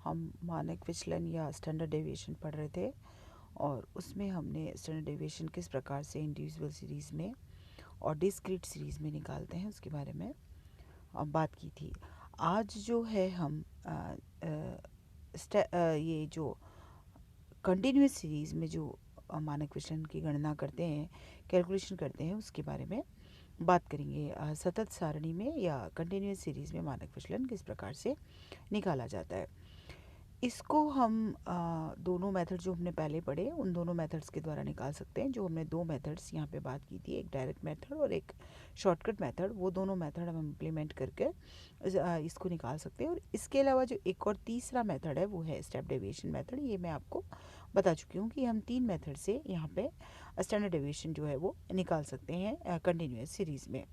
हम मानक विचलन या स्टैंडर्ड डेविएशन पढ़ रहे थे और उसमें हमने स्टैंडर्ड डेविएशन किस प्रकार से इंडिविजुअल सीरीज़ में और डिस्क्रीट सीरीज़ में निकालते हैं उसके बारे में बात की थी। आज जो है हम ये जो कंटिन्यूस सीरीज़ में जो मानक विचलन की गणना करते हैं, कैलकुलेशन करते हैं, उसके बारे में बात करेंगे। सतत सारणी में या कंटिन्यूस सीरीज़ में मानक विचलन किस प्रकार से निकाला जाता है। इसको हम दोनों मेथड जो हमने पहले पढ़े उन दोनों मेथड्स के द्वारा निकाल सकते हैं। जो हमने दो मेथड्स यहाँ पे बात की थी, एक डायरेक्ट मेथड और एक शॉर्टकट मेथड, वो दोनों मेथड हम इम्प्लीमेंट करके इसको निकाल सकते हैं। और इसके अलावा जो एक और तीसरा मेथड है वो है स्टेप डेविएशन मेथड। ये मैं आपको बता चुकी हूँ कि हम 3 मेथड से यहाँ पे स्टैंडर्ड डेविएशन जो है वो निकाल सकते हैं कंटिन्यूस सीरीज़ में।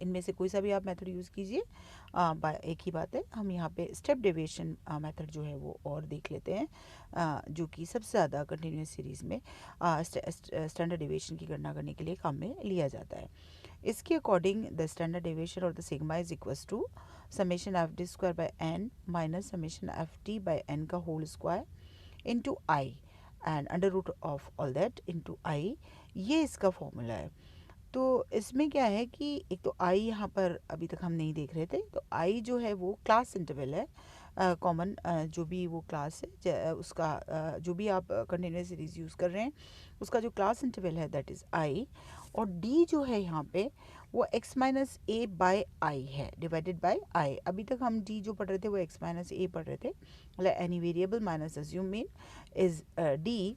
इनमें से कोई सा भी आप मेथड यूज़ कीजिए, एक ही बात है। हम यहाँ पे स्टेप डेविएशन मेथड जो है वो और देख लेते हैं, जो कि सबसे ज़्यादा कंटिन्यूस सीरीज़ में स्टैंडर्ड डेविएशन की गणना करने के लिए काम में लिया जाता है। इसके अकॉर्डिंग द स्टैंडर्ड डेविएशन और the sigma is equals to summation F D square by N minus summation F T by N का whole square into I and under root of all that into I. ये इसका formula है। तो इसमें क्या है कि एक तो आई यहाँ पर अभी तक हम नहीं देख रहे थे, तो आई जो है वो क्लास इंटरवल है, कॉमन जो भी वो क्लास है उसका जो भी आप कंटिन्यूस सीरीज यूज़ कर रहे हैं उसका जो क्लास इंटरवल है दैट इज़ आई। और डी जो है यहाँ पे वो x माइनस ए बाय आई है, डिवाइडेड बाय आई। अभी तक हम डी जो पढ़ रहे थे वो x माइनस ए पढ़ रहे थे, मतलब any variable minus assume mean is D.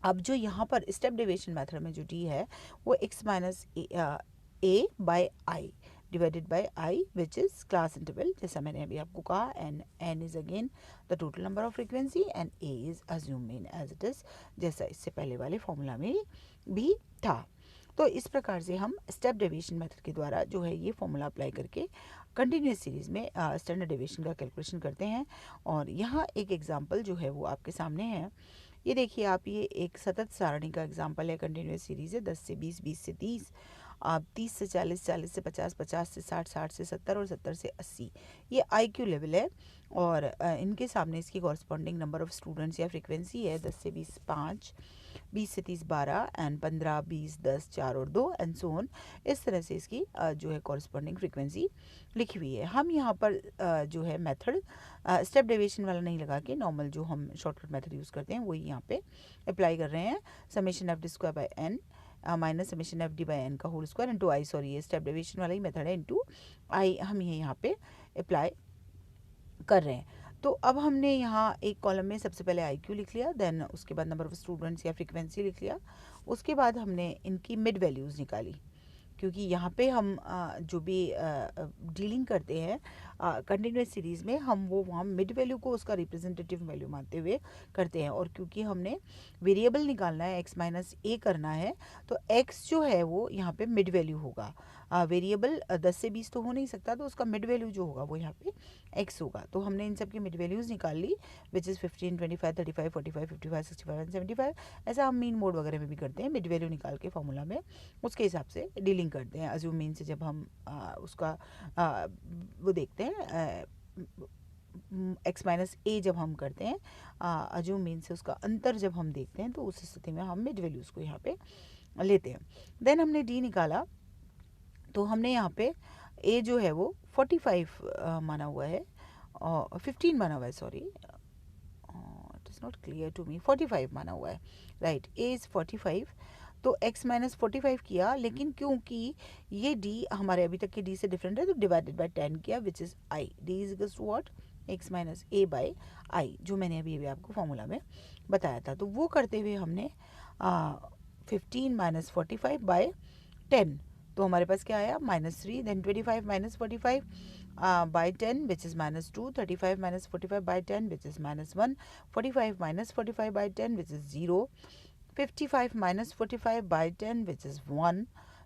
अब जो यहाँ पर स्टेप डेविएशन मेथड में जो डी है वो x minus A by I divided by I which is class interval, जैसा मैंने अभी आपको कहा। And N is again the total number of frequency and A is assumed mean as it is, जैसा इससे पहले वाले फॉर्मूला में भी था। तो इस प्रकार से हम स्टेप डेविएशन मेथड के द्वारा जो है ये फॉर्मूला अप्लाई करके कंटिन्यूस सीरीज़ में स्टैंडर्ड डेविएशन का कैलकुलेशन करते हैं। और यहाँ एक एग्जांपल जो है वो आपके सामने है। ये देखिए आप, ये एक सतत सारणी का एग्जांपल है, कंटिन्यूस सीरीज़ है। 10 से 20, 20 से 30, 30 से 40, 40 से 50, 50 से 60, 60 से 70 और 70 से 80। ये IQ लेवल है और इनके सामने इसकी कॉरस्पॉन्डिंग नंबर ऑफ स्टूडेंट्स या फ्रीक्वेंसी है 10 से 20 5, 20 से 30 12 एंड 15 20 10 4 और 2 एंड सो ऑन। इस तरह से इसकी जो है कॉरस्पॉन्डिंग फ्रीक्वेंसी लिखी हुई है। हम यहाँ पर जो है मेथड स्टेप डेविएशन वाला नहीं लगा के नॉर्मल जो हम शॉर्टकट मेथड यूज़ करते हैं वही यहाँ पे अप्लाई कर रहे हैं। Summation F D square by N minus summation F D by N का whole square into I, sorry ये स्टेप डेविएशन वाला ही मेथड है, इंटू आई हम ये यहाँ पे अप्लाई कर रहे हैं। तो अब हमने यहाँ एक कॉलम में सबसे पहले आई क्यू लिख लिया, देन उसके बाद नंबर ऑफ स्टूडेंट्स या फ्रीक्वेंसी लिख लिया, उसके बाद हमने इनकी मिड वैल्यूज़ निकाली, क्योंकि यहाँ पे हम जो भी डीलिंग करते हैं कंटिन्यूस सीरीज़ में हम वो वहाँ मिड वैल्यू को उसका रिप्रेजेंटेटिव वैल्यू मानते हुए करते हैं। और क्योंकि हमने वेरिएबल निकालना है, x माइनस ए करना है, तो x जो है वो यहाँ पे मिड वैल्यू होगा। वेरिएबल 10 से 20 तो हो नहीं सकता, तो उसका मिड वैल्यू जो होगा वो यहाँ पे x होगा। तो हमने इन सब की मिड वैल्यूज़ निकाल ली, विच इज़ 15 25 35 45 55 65 एंड 75। ऐसा हम मीन मोड वगैरह में भी करते हैं, मिड वैल्यू निकाल के फॉर्मूला में उसके हिसाब से डीलिंग करते हैं। अज्यूम मीन से जब हम उसका वो देखते हैं x माइनस ए जब हम करते हैं, अज्यूम मीन से उसका अंतर जब हम देखते हैं, तो उस स्थिति में हम मिड वैल्यूज़ को यहाँ पे लेते हैं। देन हमने डी निकाला, तो हमने यहाँ पे ए जो है वो 45 माना हुआ है, 15 माना हुआ है, sorry it is not clear to me, 45 माना हुआ है, राइट। ए इज़ 45, तो x माइनस 45 किया, लेकिन क्योंकि ये d हमारे अभी तक के d से डिफरेंट है तो डिवाइडेड बाय 10 किया, which is i। d is equals to what, x minus A by I, जो मैंने अभी आपको फॉर्मूला में बताया था। तो वो करते हुए हमने 15 माइनस 45 बाय 10, तो हमारे पास क्या आया -3, then 25 minus 45 by 10 which is -2, 35 minus 45 by 10 which is -1, 45 minus 45 by 10 which is 0, 55 minus 45 by 10 which is 1,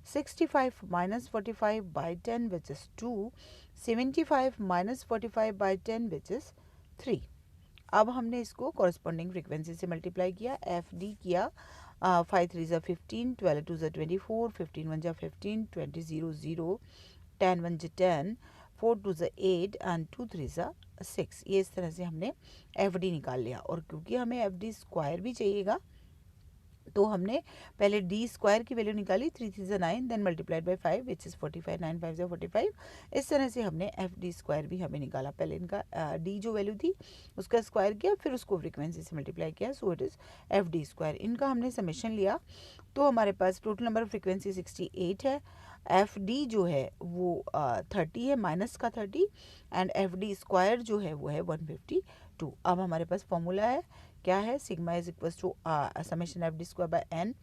65 minus 45 by 10 which is 2, 75 minus 45 by 10 which is 3। अब हमने इसको कॉरस्पॉन्डिंग फ्रीक्वेंसी से मल्टीप्लाई किया, एफ डी किया, 5 3 ज़ा 15, 12 2 ज़ा 24, 15 1 ज़ा 15, 20 0 0, 10 1 ज़ा 10, 4 2 ज़ा 8 एंड 2 3 ज़ा 6। ये इस तरह से हमने एफ डी निकाल लिया। और क्योंकि हमें एफ डी स्क्वायर भी चाहिएगा तो हमने पहले डी स्क्वायर की वैल्यू निकाली, 3 3 ज़ा 9, then multiplied by 5 which is 45, 9 5 ज़ा 45। इस तरह से हमने एफ डी स्क्वायर भी हमें निकाला। पहले इनका डी जो वैल्यू थी उसका स्क्वायर किया, फिर उसको फ्रीक्वेंसी से मल्टीप्लाई किया, so it is F D square. इनका हमने समेशन लिया तो हमारे पास टोटल नंबर ऑफ फ्रीक्वेंसी 68 है। एफ डी जो है वो 30 है, माइनस का 30, एंड एफ डी स्क्वायर जो है वो है 152। अब हमारे पास फॉर्मूला है, क्या है, sigma is equal to summation F D square by N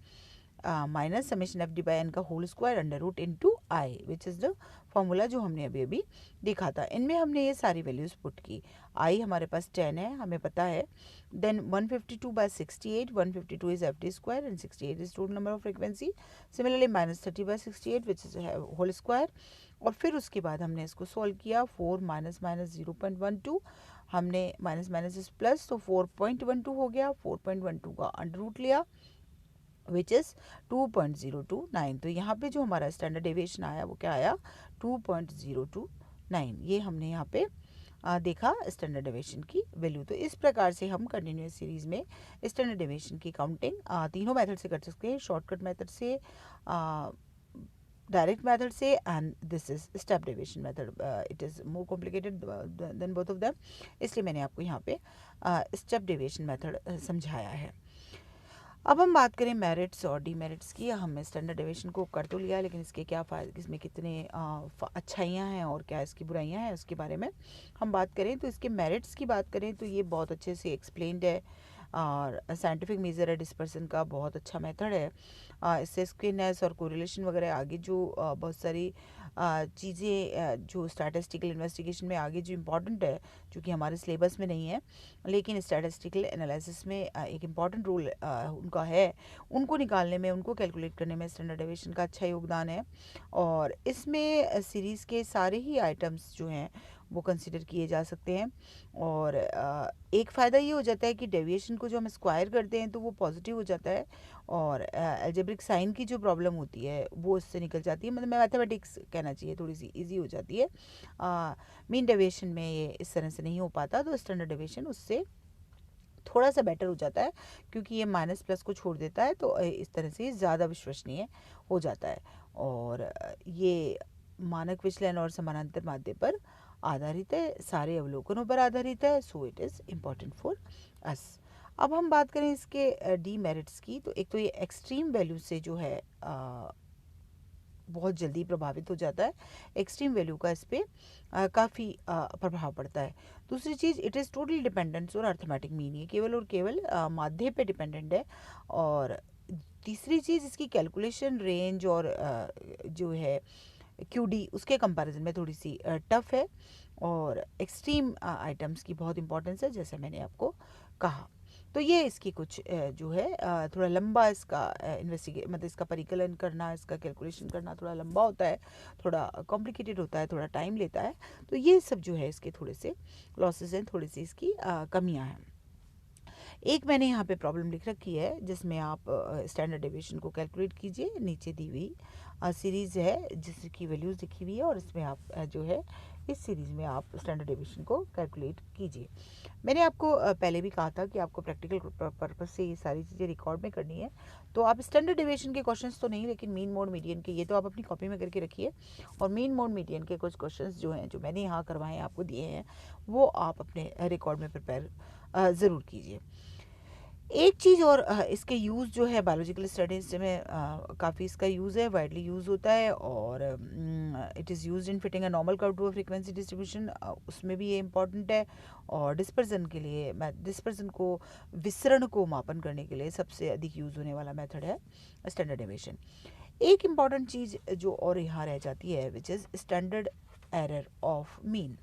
minus summation F D by N का whole square under root into I, which is the formula जो हमने अभी अभी देखा था। इनमें हमने ये सारी वैल्यूज़ पुट की। आई हमारे पास 10 है, हमें पता है। Then 152 by 68, 152 is F D square and 68 is total number of frequency. Similarly minus 30 by 68 which is whole square. और फिर उसके बाद हमने इसको सॉल्व किया। 4 माइनस माइनस 0.12, हमने माइनस माइनस इज प्लस, तो 4.12 हो गया। 4.12 का अंडर रूट लिया विच इज़ 2.029। तो यहाँ पे जो हमारा स्टैंडर्ड डेविएशन आया वो क्या आया, 2.029। ये हमने यहाँ पे देखा स्टैंडर्ड डेविएशन की वैल्यू। तो इस प्रकार से हम कंटिन्यूस सीरीज में स्टैंडर्ड डेविएशन की काउंटिंग तीनों मेथड से कर सकते हैं, शॉर्टकट मेथड से, डायरेक्ट मेथड से, and this is step deviation method. It is more complicated then both of them, इसलिए मैंने आपको यहाँ पे स्टेप डेविएशन मेथड समझाया है। अब हम बात करें मेरिट्स और डीमेरिट्स की। हमने स्टैंडर्ड डेविएशन को कर तो लिया, लेकिन इसके क्या फ़ायदे, इसमें कितने अच्छाइयाँ हैं और क्या इसकी बुराइयाँ हैं, उसके बारे में हम बात करें। तो इसके मेरिट्स की बात करें तो ये बहुत अच्छे से एक्सप्लेन्ड है और साइंटिफिक मेजर है डिस्पर्सन का, बहुत अच्छा मेथड है। इससे स्क्वीनेस और कोरिलेशन वगैरह आगे जो बहुत सारी चीज़ें जो स्टैटिस्टिकल इन्वेस्टिगेशन में आगे जो इम्पॉर्टेंट है, जो कि हमारे सिलेबस में नहीं है लेकिन स्टैटिस्टिकल एनालिसिस में एक इम्पॉर्टेंट रोल उनका है, उनको निकालने में, उनको कैलकुलेट करने में स्टैंडर्ड डेविएशन का अच्छा योगदान है। और इसमें सीरीज़ के सारे ही आइटम्स जो हैं वो कंसिडर किए जा सकते हैं। और एक फ़ायदा ये हो जाता है कि डेविएशन को जो हम स्क्वायर करते हैं तो वो पॉजिटिव हो जाता है, और अलजेब्रिक साइन की जो प्रॉब्लम होती है वो इससे निकल जाती है, मतलब मैथमेटिक्स कहना चाहिए, थोड़ी सी इजी हो जाती है। मीन डेविएशन में ये इस तरह से नहीं हो पाता, तो स्टैंडर्ड डेविएशन उससे थोड़ा सा बेटर हो जाता है, क्योंकि ये माइनस प्लस को छोड़ देता है, तो इस तरह से ज़्यादा विश्वसनीय हो जाता है। और ये मानक विचलन और समानांतर माध्य पर आधारित है, सारे अवलोकनों पर आधारित है, so it is important for us. अब हम बात करें इसके डीमेरिट्स की, तो एक तो ये एक्सट्रीम वैल्यू से जो है बहुत जल्दी प्रभावित हो जाता है, एक्सट्रीम वैल्यू का इस पर काफ़ी प्रभाव पड़ता है। दूसरी चीज़, इट इज़ टोटली डिपेंडेंस और अर्थमेटिक मीन, ये केवल और केवल माध्य पे डिपेंडेंट है। और तीसरी चीज़, इसकी कैलकुलेशन रेंज और जो है QD उसके कंपैरिजन में थोड़ी सी टफ है, और एक्सट्रीम आइटम्स की बहुत इंपॉर्टेंस है, जैसे मैंने आपको कहा। तो ये इसकी कुछ जो है थोड़ा लंबा इसका मतलब इसका परिकलन करना, इसका कैलकुलेशन करना थोड़ा लंबा होता है, थोड़ा कॉम्प्लिकेटेड होता है, थोड़ा टाइम लेता है। तो ये सब जो है इसके थोड़े से लॉसेस हैं, थोड़ी सी इसकी कमियां हैं। एक मैंने यहाँ पे प्रॉब्लम लिख रखी है जिसमें आप स्टैंडर्ड डेविएशन को कैलकुलेट कीजिए। नीचे दी हुई सीरीज़ है जिसकी वैल्यूज़ लिखी हुई है, और इसमें आप जो है इस सीरीज़ में आप स्टैंडर्ड डेविएशन को कैलकुलेट कीजिए। मैंने आपको पहले भी कहा था कि आपको प्रैक्टिकल पर्पस से ये सारी चीज़ें रिकॉर्ड में करनी है, तो आप स्टैंडर्ड डेविएशन के क्वेश्चंस तो नहीं, लेकिन मीन मोड मीडियन के ये तो आप अपनी कॉपी में करके रखिए, और मीन मोड मीडियन के कुछ क्वेश्चंस जो हैं, जो मैंने यहाँ करवाए हैं, आपको दिए हैं, वो आप अपने रिकॉर्ड में प्रिपेयर ज़रूर कीजिए। एक चीज़ और, इसके यूज़ जो है बायोलॉजिकल स्टडीज़ में काफ़ी इसका यूज़ है, वाइडली यूज़ होता है, और it is used in fitting a normal curve to a frequency distribution, उसमें भी ये इम्पॉर्टेंट है। और डिस्पर्सन के लिए, डिस्पर्सन को, विसरण को मापन करने के लिए सबसे अधिक यूज़ होने वाला मेथड है स्टैंडर्ड डेविएशन। एक इम्पॉर्टेंट चीज़ जो और यहाँ रह जाती है, which is standard error of mean,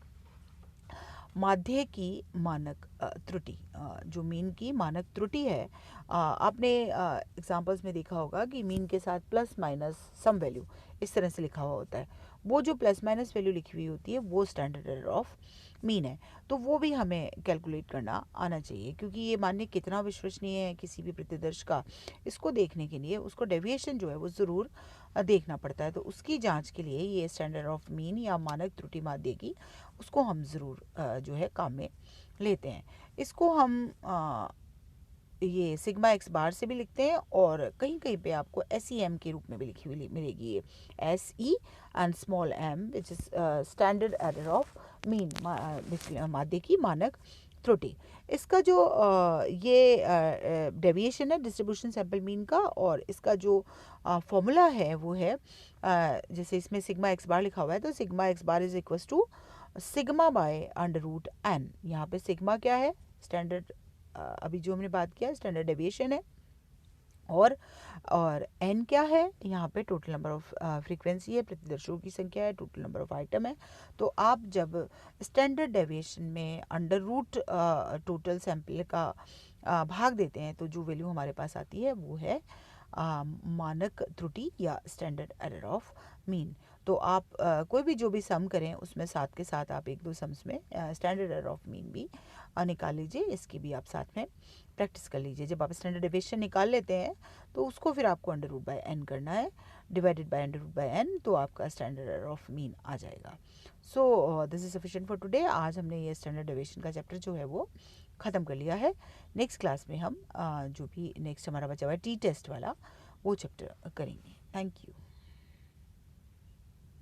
माध्य की मानक त्रुटि। जो मीन की मानक त्रुटि है, आपने एग्जांपल्स में देखा होगा कि मीन के साथ प्लस माइनस सम वैल्यू इस तरह से लिखा हुआ होता है। वो जो प्लस माइनस वैल्यू लिखी हुई होती है वो स्टैंडर्ड एरर ऑफ मीन है। तो वो भी हमें कैलकुलेट करना आना चाहिए, क्योंकि ये मान्य कितना विश्वसनीय है किसी भी प्रतिदर्श का, इसको देखने के लिए उसको डेविएशन जो है वो ज़रूर देखना पड़ता है। तो उसकी जांच के लिए ये स्टैंडर्ड ऑफ मीन या मानक त्रुटि माध्य की उसको हम ज़रूर जो है काम में लेते हैं। इसको हम ये सिग्मा एक्स बार से भी लिखते हैं, और कहीं कहीं पे आपको एस ई एम के रूप में भी लिखी हुई मिलेगी ये S E and small M, which is standard error of mean, माध्य की मानक त्रुटि। इसका जो ये डेविएशन है डिस्ट्रीब्यूशन सैंपल मीन का, और इसका जो फॉर्मूला है वो है जैसे इसमें सिग्मा एक्स बार लिखा हुआ है, तो sigma X bar is equal to sigma by under root N. यहाँ पे सिग्मा क्या है, स्टैंडर्ड अभी जो हमने बात किया स्टैंडर्ड डेविएशन है, और एन क्या है, यहाँ पे टोटल नंबर ऑफ फ्रीक्वेंसी है, प्रतिदर्शकों की संख्या है, टोटल नंबर ऑफ आइटम है। तो आप जब स्टैंडर्ड डेविएशन में अंडर रूट टोटल सैंपल का भाग देते हैं, तो जो वैल्यू हमारे पास आती है वो है मानक त्रुटि या स्टैंडर्ड एरर ऑफ मीन। तो आप कोई भी जो भी सम करें उसमें साथ के साथ आप एक दो सम्स में स्टैंडर्ड एरर ऑफ मीन भी निकाल लीजिए, इसकी भी आप साथ में प्रैक्टिस कर लीजिए। जब आप स्टैंडर्ड डेविएशन निकाल लेते हैं तो उसको फिर आपको अंडर रूट बाय एन करना है, divided by under root by N, तो आपका स्टैंडर्ड एरर ऑफ मीन आ जाएगा। So this is sufficient for today. आज हमने ये स्टैंडर्ड डेविएशन का चैप्टर जो है वो ख़त्म कर लिया है। नेक्स्ट क्लास में हम जो भी नेक्स्ट हमारा बचा हुआ है टी टेस्ट वाला, वो चैप्टर करेंगे। Thank you.